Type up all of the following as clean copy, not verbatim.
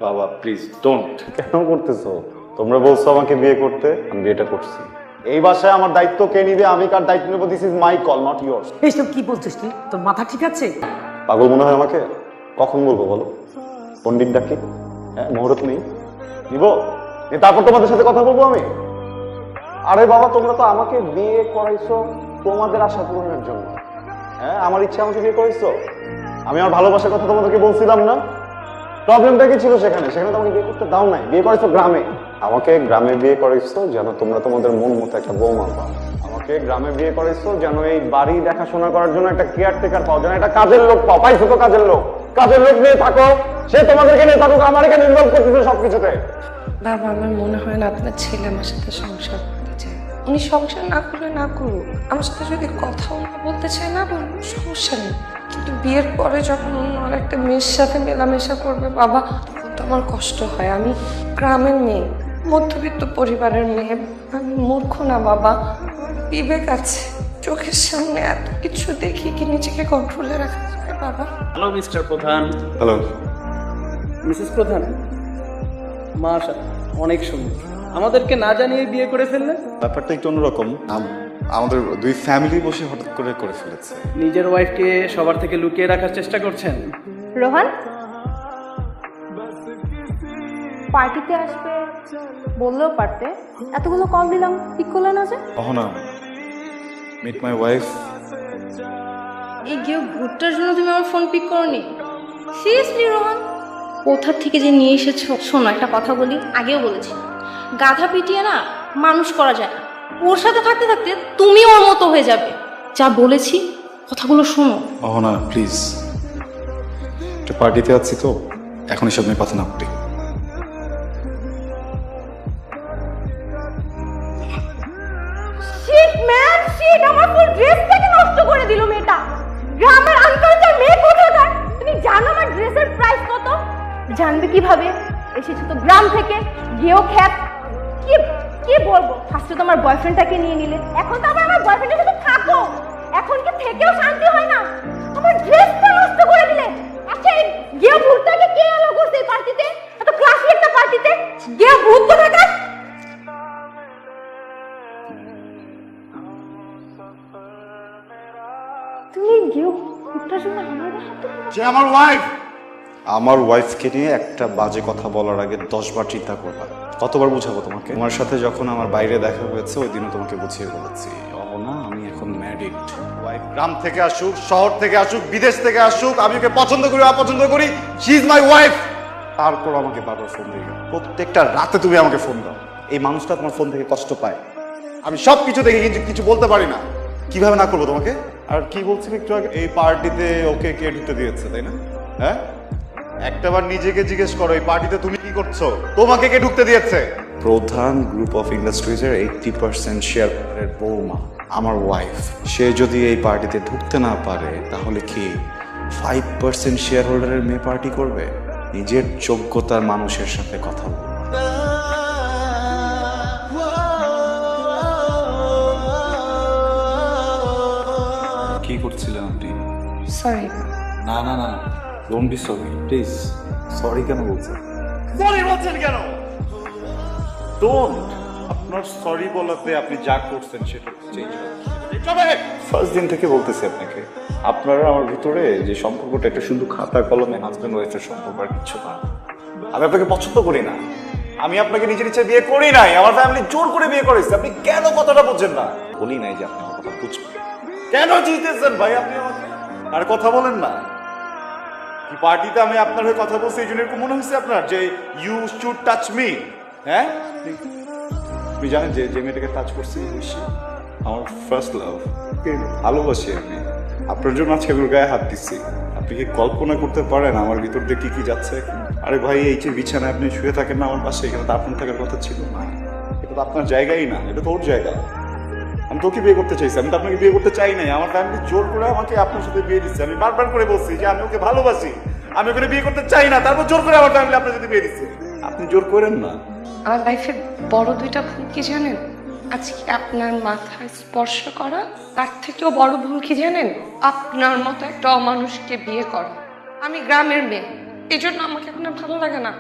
বাবা please don't. কেন করতেছো? তোমরা বলছো আমাকে বিয়ে করতে, আমি বিয়েটা করছি। এই বাসায় আমার দায়িত্ব কে নিবে, আমি কার দায়িত্ব নেবো, this is my call, not yours. এইসব কি বলছিস তুই? তোর মাথা ঠিক আছে? পাগল মনে হয় আমাকে? কখন বলবো বলো? পণ্ডিত ডাকি? হ্যাঁ, মুহূর্ত নেই নিব, তারপর তোমাদের সাথে কথা বলবো আমি? আরে বাবা, তোমরা তো আমাকে বিয়ে করাইছো তোমাদের আশা পূরণের জন্য। হ্যাঁ, আমার ইচ্ছা আমাকে বিয়ে করাইছো। আমি আমার ভালোবাসার কথা তোমাদেরকে বলছিলাম না? প্রবলেমটা কি ছিল সেখানে? সেখানে তোমাকে বিয়ে করতে দাও নাই, বিয়ে করেছো গ্রামে। আমাকে গ্রামে বিয়ে করেছো যেন তোমরা তোমাদের মন মতো একটা বৌমা পাও। আমাকে গ্রামে বিয়ে করেছো যেন এই বাড়ি দেখাশোনা করার জন্য একটা কেয়ারটেকার পাও, যেন একটা কাজের লোক পাও। পাইছো তো কাজের লোক, কাজের লোক নিয়ে থাকো, সে তোমাদেরকে নিয়ে থাকুক, আমার এখানে ইনভলভ করতেছে সবকিছুতে। বাবা, আমার মনে হয় না আপনার ছেলে আমার সাথে সংসার করতে চায়। উনি সংসার না করলে না করুক, আমার সাথে যদি কথাও না বলতে চায় না বলুন, সমস্যা নেই। কিন্তু বিয়ের পরে যখন অন্য আর একটা মেয়ের সাথে মেলামেশা করবে বাবা, তখন তো আমার কষ্ট হয়। আমি গ্রামের মেয়ে, মধ্যবিত্ত পরিবারের মেয়ে, আমি মূর্খ না বাবা, আমার বিবেক আছে। চোখের সামনে এত কিছু দেখি কি নিজেকে কন্ট্রোলে রাখা যায় বাবা? হ্যালো মিস্টার প্রধান। হ্যালো মিসেস প্রধান, মাশাআল্লাহ অনেক সুন্দর। আমাদেরকে না জানিয়ে বিয়ে করে ফেললেন। ব্যাপারটা একটু অন্যরকম। আমাদের দুই ফ্যামিলি বসে হঠাৎ করে ফেলেছে। নিজের ওয়াইফকে সবার থেকে লুকিয়ে রাখার চেষ্টা করছেন। রোহান পার্টিতে আসবে বললেও পারতে, এতগুলো কল দিলাম পিক করলে না যে? Ahana, meet my wife. এই গেও ভুট্টার জন্য তুমি আমার ফোন পিক করনি? সিরিয়াসলি রোহান, কোথা থেকে যে নিয়ে এসেছো? শোনো, একটা কথা বলি, আগেও বলেছি, গাধা পিটিয়ে না মানুষ করা যায় না। ওর সাথে থাকতে থাকতে তুমি ওর মতো হয়ে যাবে। যা বলেছি কথাগুলো শোনো। অহনা প্লিজ, একটা পার্টিতে আছি তো, এখন এসব নিয়ে কথা না বলি। শিট ম্যান শিট, আমার ফুল ড্রেসটাকে নষ্ট করে দিল মেয়েটা। গ্রামের আনকালচার মেয়ে কোথাকার। তুমি জানো আমার ড্রেসের প্রাইস কত? জানবে কিভাবে? এসেছো তো গ্রাম থেকে, গেও খ্যাত। কি কি বলবো, ফার্স্টে তো আমার বয়ফ্রেন্ডটাকে নিয়ে নিলে, এখন তো আবার আমার বয়ফ্রেন্ডের সাথে থাকো। এখন কি থেকেও শান্তি হয় না? আমার ড্রেসটা নষ্ট করে দিলে। আচ্ছা, এই গেও ভূতটাকে কে এলো করছে এই পার্টিতে? এত ক্লাসি একটা পার্টিতে গেও ভূত কোথাকার? তুমি গেও ভূতটার জন্য আমার হাতে যে আমার ওয়াইফ, আমার ওয়াইফকে নিয়ে একটা বাজে কথা বলার আগে 10 বার চিন্তা করবা। কতবার বুঝাবো তোমাকে? তোমার সাথে যখন আমার বাইরে দেখা হয়েছে ওই দিনও তোমাকে বুঝিয়ে বলেছি, না আমি এখন ম্যারিড। ওয়াইফ গ্রাম থেকে আসুক, শহর থেকে আসুক, বিদেশ থেকে আসুক, আমি ওকে পছন্দ করি অপছন্দ করি, শি ইজ মাই ওয়াইফ। তারপর আমাকে বারবার ফোন দিই, প্রত্যেকটা রাতে তুমি আমাকে ফোন দাও। এই মানুষটা তোমার ফোন থেকে কষ্ট পায়। আমি সব কিছু দেখে কিন্তু কিছু বলতে পারি না। কিভাবে না করবো তোমাকে? আর কি বলছিলে একটু আগে, এই পার্টিতে ওকে কে ঢুকতে দিয়েছে, তাই না? হ্যাঁ, একটাবার নিজেকে জিজ্ঞেস করো, এই পার্টিতে তুমি কি করছো? তোমাকে কে ঢুকতে দিয়েছে? প্রধান গ্রুপ অফ ইন্ডাস্ট্রিজের 80% শেয়ারের বৌমা আমার ওয়াইফ। সে যদি এই পার্টিতে ঢুকতে না পারে তাহলে কি 5% শেয়ার হোল্ডারের মেয়ে পার্টি করবে? নিজের যোগ্যতার মানুষের সাথে কথা বল। কি করছিলেন আপনি? সরি। না না না, don't be sorry please. Sorry কেন বলছেন? সরি বলছেন কেন? ডোন্ট। আপনার সরি বলাতে আপনি যা করছেন সেটা চেঞ্জ হবে। ফার্স্ট দিন থেকে বলতেছি আপনাকে, আপনারা আমার ভিতরে যে সম্পর্কটা, একটা শুধু খাতা কলমে হাজব্যান্ড ওয়াইফের সম্পর্ক আর কিছু না। আমি আপনাকে পছন্দ করি না। আমি আপনাকে নিজের ইচ্ছে বিয়ে করি নাই, আমার ফ্যামিলি জোর করে বিয়ে করেছে। আপনি কেন কথাটা বুঝছেন না? বলি নাই যে আপনি আমার কথা বুঝবেন। কেন জিতেছেন ভাই আপনি আমাকে? আর কথা বলেন না। কি পার্টিতে আমি আপনার হয়ে কথা বলছি, এই জন্য এরকম মনে হয়েছে আপনার যে ইউ শুড টাচ মি? হ্যাঁ, আপনি জানেন যে যে মেয়েটাকে টাচ করছি বেশি আমার ফার্স্ট লাভ, ভালোবাসি আমি। আপনার জন্য আজকে আমার গায়ে হাত দিচ্ছি। আপনি কি কল্পনা করতে পারেন আমার ভিতর দিয়ে কি কি যাচ্ছে? আরে ভাই, এই যে বিছানায় আপনি শুয়ে থাকেন না আমার পাশে, এখানে তো আপনার থাকার কথা ছিল না। এটা তো আপনার জায়গাই না, এটা তো ওর জায়গা। আমি তোকে বিয়ে করতে চাইছি, আমি তো আপনাকে বিয়ে করতে চাই নাই। আমার ফ্যামিলি জোর করে আমাকে আপনার সাথে বিয়ে দিচ্ছে। আমি বারবার করে বলছি যে আমি ওকে ভালোবাসি, আমি ওখানে বিয়ে করতে চাই না, তারপর জোর করে আমার ফ্যামিলি আপনার সাথে বিয়ে দিচ্ছে। আপনি জোর করেন না। আমার লাইফের বড় দুইটা ভুল কি জানেন? আজকে আপনার মাথায় স্পর্শ করা, তার থেকেও বড় ভুল কি জানেন? আপনার মতো একটা অমানুষকে বিয়ে করা। আমি গ্রামের মেয়ে, এই জন্য আমাকে আপনার ভালো লাগে না।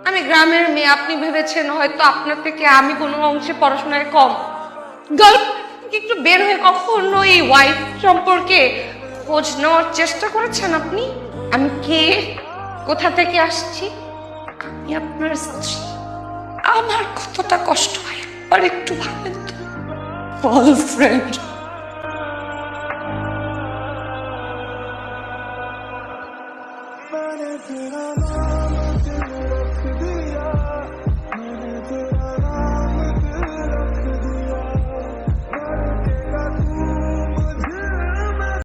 আমি গ্রামের মেয়ে, আপনি ভেবেছেন হয়তো আপনার থেকে আমি কোনো অংশে পড়াশোনায় কম। গার্ল একটু বের হয়ে কখনো এই ওয়াইফ সম্পর্কে খোঁজ নেওয়ার চেষ্টা করেছেন আপনি? আমি কে, কোথা থেকে আসছি? আমি আপনার স্ত্রী। আমার কতটা কষ্ট হয় আর একটু ভাবেন তো। গার্লফ্রেন্ড